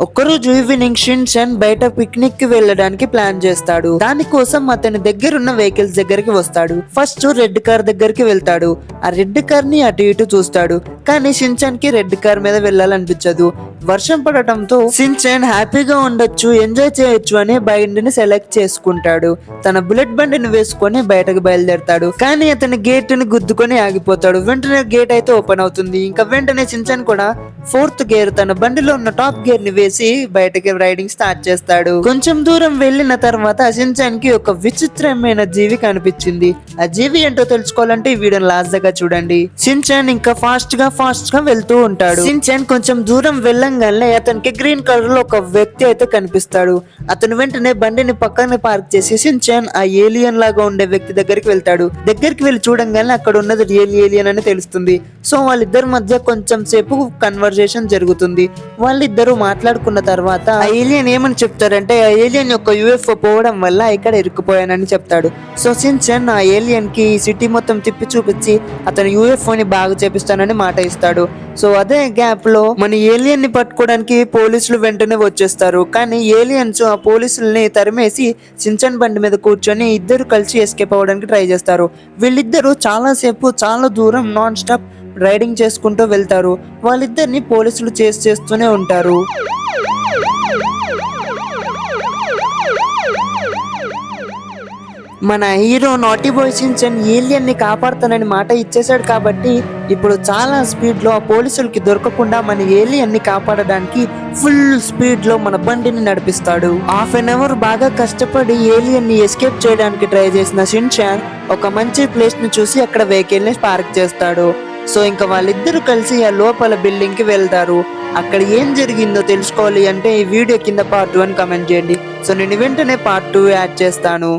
ఒక్కరోజు evening Shin-chan బయట picnic కి వెళ్ళడానికి ప్లాన్ చేస్తాడు. దానికోసం అతని దగ్గరున్న వెహికల్స్ దగ్గరికి వస్తాడు. ఫస్ట్ రెడ్ కార్ దగ్గరికి వెళ్తాడు. ఆ రెడ్ కార్ ని అటు ఇటు చూస్తాడు. కానీ షిన్చాన్ కి రెడ్ కార్ మీద వెళ్ళాలనిపించదు. వర్షం పడటంతో షిన్చాన్ హ్యాపీగా ఉండొచ్చు, ఎంజాయ్ చేయొచ్చు అని బండిని సెలెక్ట్ చేసుకుంటాడు. తన బుల్లెట్ బండిని వేసుకొని బయటకు బయలుదేరతాడు. కానీ అతని గేట్ ని గుద్దుకొని ఆగిపోతాడు. వెంటనే గేట్ అయితే ఓపెన్ అవుతుంది. ఇంకా వెంటనే షిన్చాన్ కూడా ఫోర్త్ గేర్ తన బండిలో ఉన్న టాప్ గేర్ ని వేసి బయటకి రైడింగ్ స్టార్ట్ చేస్తాడు. కొంచెం దూరం వెళ్ళిన తర్వాత షిన్చాన్ కి ఒక విచిత్రమైన జీవి కనిపించింది. ఆ జీవి ఏంటో తెలుసుకోవాలంటే ఈ వీడియో లాస్ట్ దాకా చూడండి. షిన్చాన్ ఇంకా ఫాస్ట్ గా వెళ్తూ ఉంటాడు. షిన్చాన్ కొంచెం దూరం వెళ్ళంగానే అతనికి గ్రీన్ కలర్ లో ఒక వ్యక్తి అయితే కనిపిస్తాడు. అతను వెంటనే బండిని పక్కన పార్క్ చేసి షిన్చాన్ ఆ ఏలియన్ లాగా ఉండే వ్యక్తి దగ్గరికి వెళ్తాడు. దగ్గరికి వెళ్ళి చూడంగానే అక్కడ ఉన్నది రియల్ ఏలియన్ అని తెలుస్తుంది. సో వాళ్ళిద్దరి మధ్య కొంచెం సేపు కన్వర్జేషన్ జరుగుతుంది. వాళ్ళిద్దరూ మాట్లాడుకున్న తర్వాత ఆ ఏలియన్ ఏమని చెప్తారంటే ఆ ఏలియన్ యొక్క యూఎఫ్ఓ పోవడం వల్ల ఇక్కడ ఇరుక్కుపోయానని చెప్తాడు. సో షిన్చాన్ ఆ ఏలియన్ కి సిటీ మొత్తం తిప్పి చూపించి అతను యూఎఫ్ఓ ని బాగా చేపిస్తానని మాట ఇస్తాడు. సో అదే గ్యాప్ లో మన ఏలియన్ ని పట్టుకోవడానికి పోలీసులు వెంటనే వచ్చేస్తారు. కానీ ఏలియన్స్ ఆ పోలీసుల్ని తరిమేసి షిన్చాన్ బండి మీద కూర్చొని ఇద్దరు కలిసి ఎస్కేప్ అవ్వడానికి ట్రై చేస్తారు. వీళ్ళిద్దరూ చాలా దూరం నాన్ స్టాప్ రైడింగ్ చేసుకుంటూ వెళ్తారు. వాళ్ళిద్దరిని పోలీసులు చేస్తూనే ఉంటారు. మన hero naughty boy Shin-chan alien ని కాపాడుతానని మాట ఇచ్చేశాడు కాబట్టి ఇప్పుడు చాలా స్పీడ్ లో ఆ పోలీసులకి దొరకకుండా మన ఏలియన్ ని కాపాడడానికి ఫుల్ స్పీడ్ లో మన బండిని నడిపిస్తాడు. హాఫ్ అన్ అవర్ బాగా కష్టపడి ఏలియన్ ని ఎస్కేప్ చేయడానికి ట్రై చేసిన షిన్చాన్ ఒక మంచి ప్లేస్ ని చూసి అక్కడ వెహికల్ ని పార్క్ చేస్తాడు. సో ఇంకా వాళ్ళిద్దరూ కలిసి ఆ లోపల బిల్డింగ్ కి వెళ్తారు. అక్కడ ఏం జరిగిందో తెలుసుకోవాలి అంటే ఈ వీడియో కింద పార్ట్ 1 కమెంట్ చేయండి. సో నేను వెంటనే పార్ట్ 2 యాడ్ చేస్తాను.